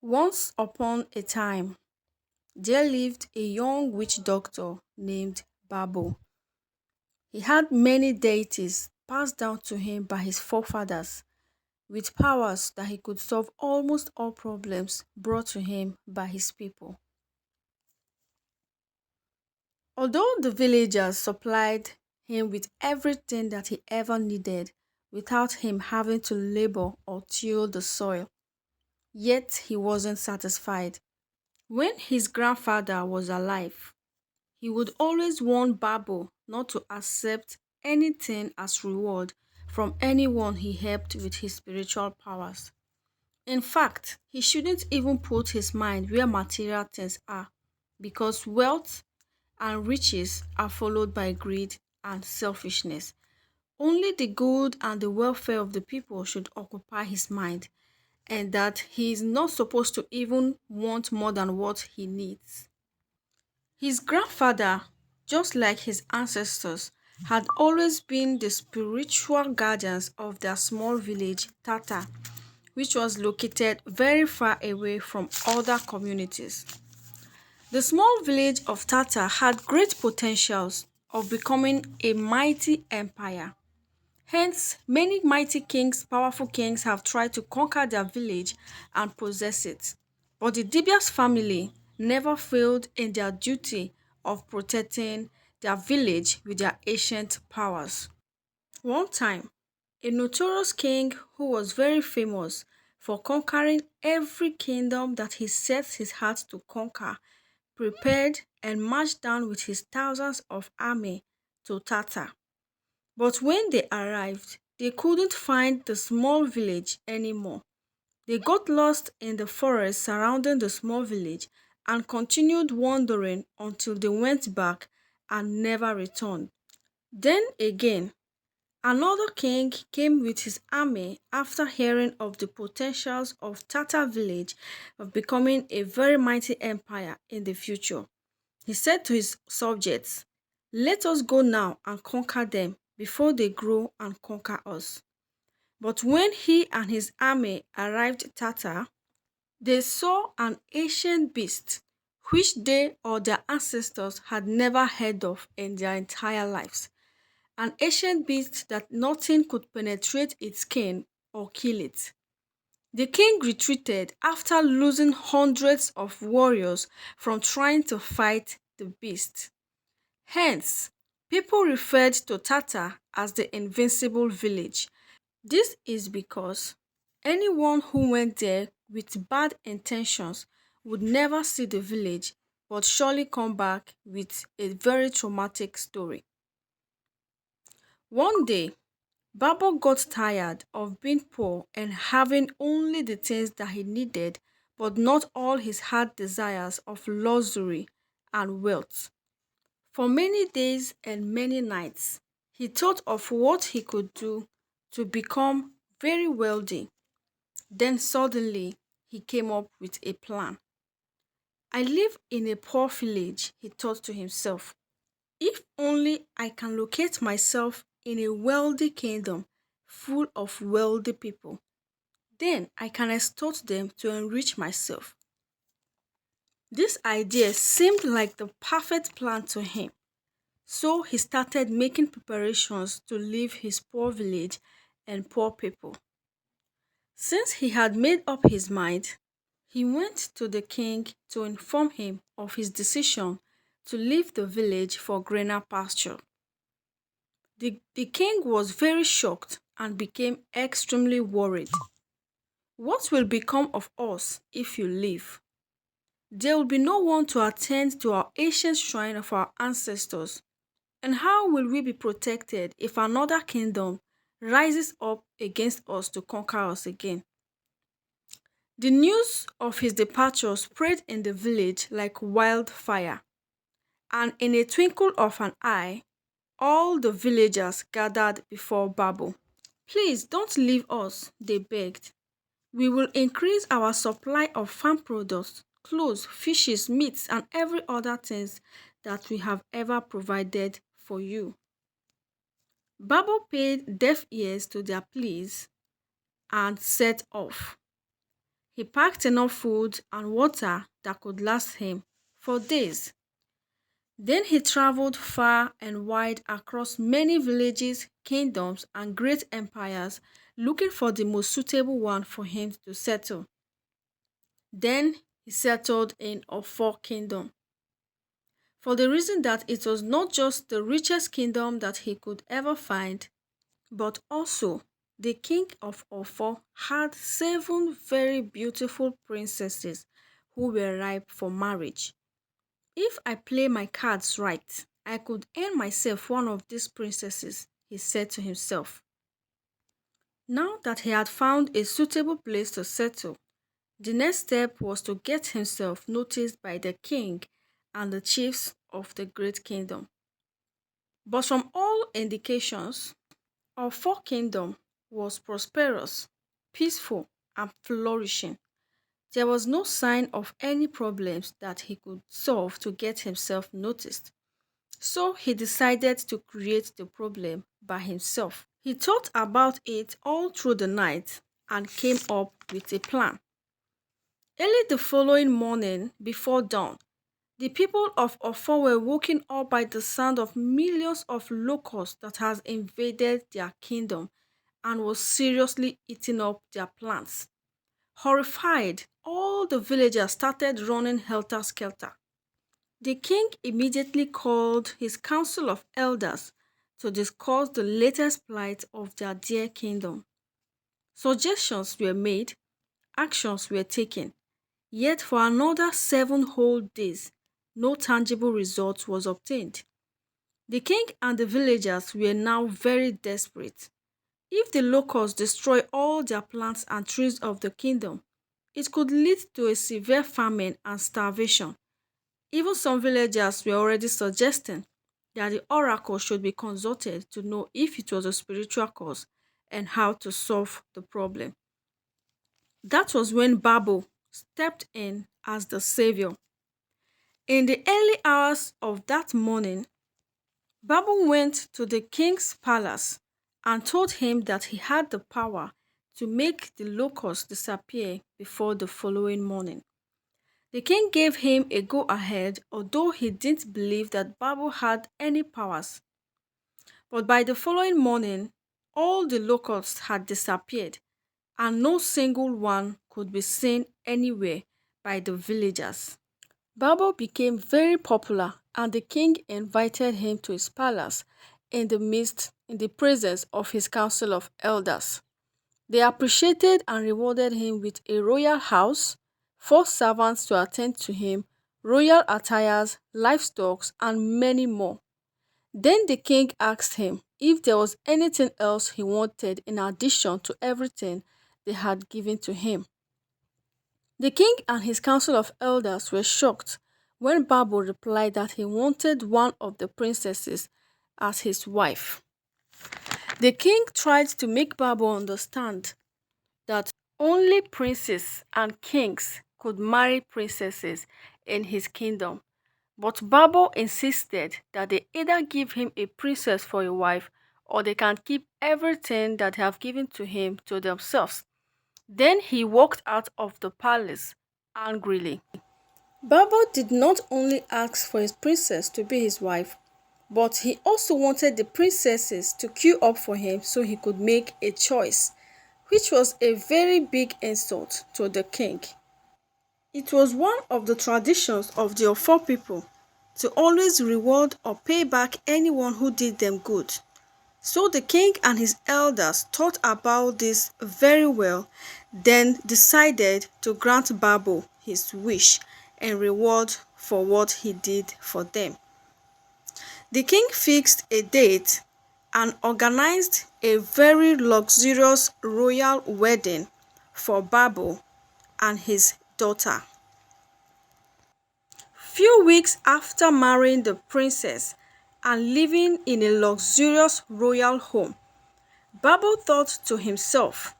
Once upon a time, there lived a young witch doctor named Babo. He had many deities passed down to him by his forefathers, with powers that he could solve almost all problems brought to him by his people. Although the villagers supplied him with everything that he ever needed without him having to labor or till the soil, yet he wasn't satisfied. When his grandfather was alive, he would always warn Babo not to accept anything as reward from anyone he helped with his spiritual powers. In fact, he shouldn't even put his mind where material things are, because wealth and riches are followed by greed and selfishness. Only the good and the welfare of the people should occupy his mind, and that he is not supposed to even want more than what he needs. His grandfather, just like his ancestors, had always been the spiritual guardians of their small village, Tata, which was located very far away from other communities. The small village of Tata had great potentials of becoming a mighty empire. Hence, many mighty kings, powerful kings have tried to conquer their village and possess it. But the Dibia's family never failed in their duty of protecting their village with their ancient powers. One time, a notorious king who was very famous for conquering every kingdom that he set his heart to conquer prepared and marched down with his thousands of army to Tata. But when they arrived, they couldn't find the small village anymore. They got lost in the forest surrounding the small village and continued wandering until they went back and never returned. Then again, another king came with his army after hearing of the potentials of Tata village of becoming a very mighty empire in the future. He said to his subjects, "Let us go now and conquer them before they grow and conquer us." But when he and his army arrived at Tata, they saw an ancient beast which they or their ancestors had never heard of in their entire lives. An ancient beast that nothing could penetrate its skin or kill it. The king retreated after losing hundreds of warriors from trying to fight the beast. Hence, people referred to Tata as the invincible village. This is because anyone who went there with bad intentions would never see the village but surely come back with a very traumatic story. One day, Babo got tired of being poor and having only the things that he needed, but not all his heart desires of luxury and wealth. For many days and many nights, he thought of what he could do to become very wealthy. Then suddenly, he came up with a plan. I live in a poor village, he thought to himself. If only I can locate myself in a wealthy kingdom full of wealthy people, then I can extort them to enrich myself. This idea seemed like the perfect plan to him. So he started making preparations to leave his poor village and poor people. Since he had made up his mind, he went to the king to inform him of his decision to leave the village for greener pasture. The king was very shocked and became extremely worried. What will become of us if you leave? There will be no one to attend to our ancient shrine of our ancestors. And how will we be protected if another kingdom rises up against us to conquer us again? The news of his departure spread in the village like wildfire, and in a twinkle of an eye, all the villagers gathered before Babu. "Please don't leave us," they begged. "We will increase our supply of farm products, clothes, fishes, meats, and every other things that we have ever provided for you." Babu paid deaf ears to their pleas and set off. He packed enough food and water that could last him for days. Then he traveled far and wide across many villages, kingdoms, and great empires, looking for the most suitable one for him to settle. Then he settled in Ofor Kingdom, for the reason that it was not just the richest kingdom that he could ever find, but also the king of Ofor had seven very beautiful princesses who were ripe for marriage. If I play my cards right, I could earn myself one of these princesses, he said to himself. Now that he had found a suitable place to settle, the next step was to get himself noticed by the king and the chiefs of the great kingdom. But from all indications, our four kingdom was prosperous, peaceful, and flourishing. There was no sign of any problems that he could solve to get himself noticed. So he decided to create the problem by himself. He thought about it all through the night and came up with a plan. Early the following morning, before dawn, the people of Ofor were woken up by the sound of millions of locusts that has invaded their kingdom and was seriously eating up their plants. Horrified, all the villagers started running helter-skelter. The king immediately called his council of elders to discuss the latest plight of their dear kingdom. Suggestions were made, actions were taken, yet for another 7 whole days, no tangible result was obtained. The king and the villagers were now very desperate. If the locusts destroy all their plants and trees of the kingdom, it could lead to a severe famine and starvation. Even some villagers were already suggesting that the oracle should be consulted to know if it was a spiritual cause and how to solve the problem. That was when Babu stepped in as the savior. In the early hours of that morning, Babu went to the king's palace and told him that he had the power to make the locusts disappear before the following morning. The king gave him a go ahead, although he didn't believe that Babu had any powers. But by the following morning, all the locusts had disappeared, and no single one could be seen anywhere by the villagers. Babu became very popular, and the king invited him to his palace in the presence of his council of elders. They appreciated and rewarded him with a royal house, four servants to attend to him, royal attires, livestock, and many more. Then the king asked him if there was anything else he wanted in addition to everything they had given to him. The king and his council of elders were shocked when Babu replied that he wanted one of the princesses as his wife. The king tried to make Babu understand that only princes and kings could marry princesses in his kingdom, but Babu insisted that they either give him a princess for a wife or they can keep everything that they have given to him to themselves. Then he walked out of the palace angrily. Babu did not only ask for his princess to be his wife, but he also wanted the princesses to queue up for him so he could make a choice, which was a very big insult to the king. It was one of the traditions of the Ofo people to always reward or pay back anyone who did them good. So the king and his elders thought about this very well, then decided to grant Babu his wish and reward for what he did for them. The king fixed a date and organized a very luxurious royal wedding for Babu and his daughter. Few weeks after marrying the princess and living in a luxurious royal home, Babu thought to himself,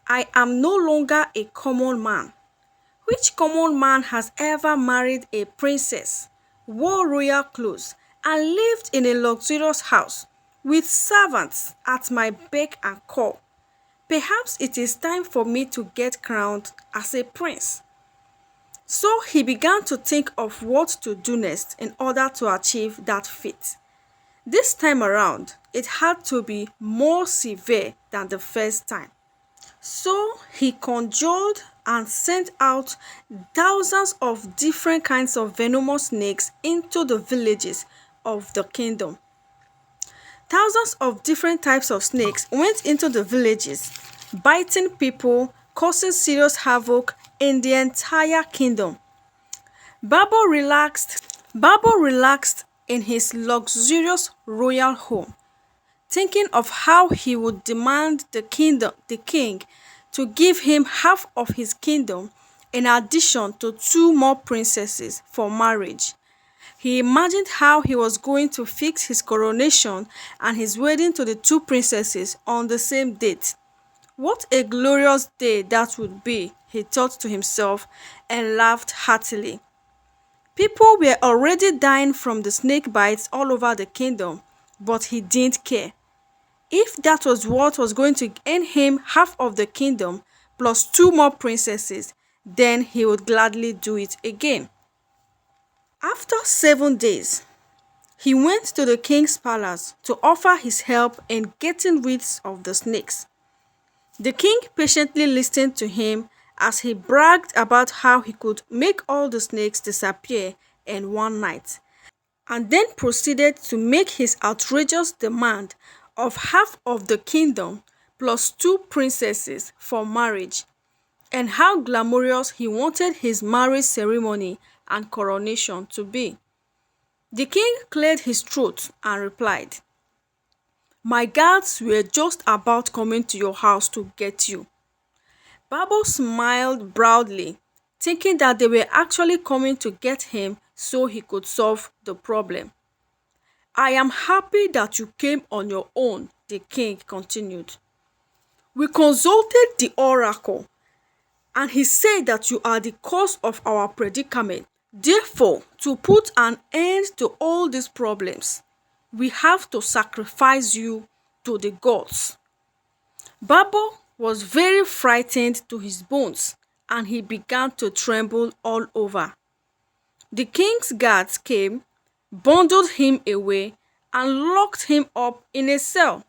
I am no longer a common man. Which common man has ever married a princess, wore royal clothes, and lived in a luxurious house with servants at my beck and call? Perhaps it is time for me to get crowned as a prince. So he began to think of what to do next in order to achieve that feat. This time around, it had to be more severe than the first time. So he conjured and sent out thousands of different kinds of venomous snakes into the villages of the kingdom. Thousands of different types of snakes went into the villages, biting people, causing serious havoc in the entire kingdom. Babo relaxed in his luxurious royal home, thinking of how he would demand the king to give him half of his kingdom in addition to two more princesses for marriage. He imagined how he was going to fix his coronation and his wedding to the two princesses on the same date. What a glorious day that would be, he thought to himself and laughed heartily. People were already dying from the snake bites all over the kingdom, but he didn't care. If that was what was going to earn him half of the kingdom plus two more princesses, then he would gladly do it again. After 7 days, he went to the king's palace to offer his help in getting rid of the snakes. The king patiently listened to him as he bragged about how he could make all the snakes disappear in one night, and then proceeded to make his outrageous demand of half of the kingdom plus two princesses for marriage, and how glamorous he wanted his marriage ceremony and coronation to be. The king cleared his throat and replied, "My guards were just about coming to your house to get you." Babo smiled proudly, thinking that they were actually coming to get him so he could solve the problem. "I am happy that you came on your own," the king continued. "We consulted the oracle, and he said that you are the cause of our predicament. Therefore, to put an end to all these problems, we have to sacrifice you to the gods." Babo was very frightened to his bones, and he began to tremble all over. The king's guards came, bundled him away, and locked him up in a cell.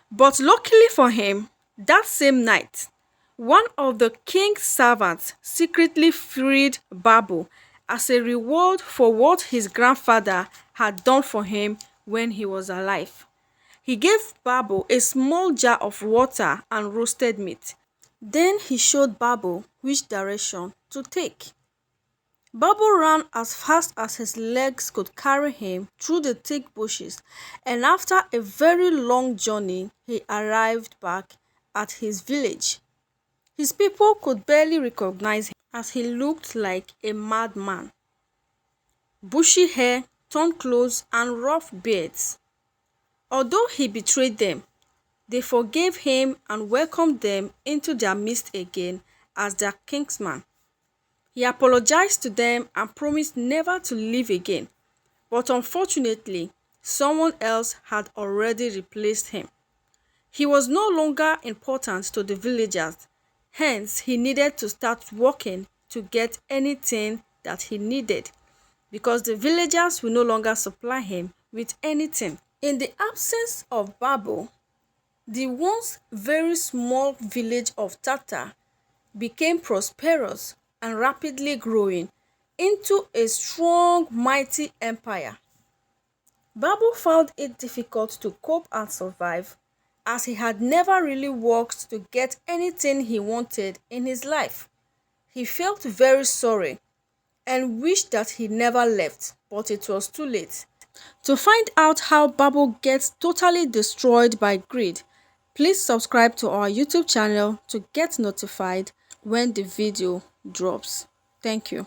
But luckily for him, that same night, one of the king's servants secretly freed Babo as a reward for what his grandfather had done for him when he was alive. He gave Babo a small jar of water and roasted meat. Then he showed Babo which direction to take. Babo ran as fast as his legs could carry him through the thick bushes, and after a very long journey, he arrived back at his village. His people could barely recognize him as he looked like a madman. Bushy hair, torn clothes, and rough beards. Although he betrayed them, they forgave him and welcomed them into their midst again as their kinsman. He apologized to them and promised never to leave again, but unfortunately, someone else had already replaced him. He was no longer important to the villagers, hence he needed to start working to get anything that he needed, because the villagers will no longer supply him with anything. In the absence of Babo, the once very small village of Tata became prosperous and rapidly growing into a strong, mighty empire. Babo found it difficult to cope and survive, as he had never really worked to get anything he wanted in his life. He felt very sorry and wished that he never left, but it was too late. To find out how Babo gets totally destroyed by greed, please subscribe to our YouTube channel to get notified when the video drops. Thank you.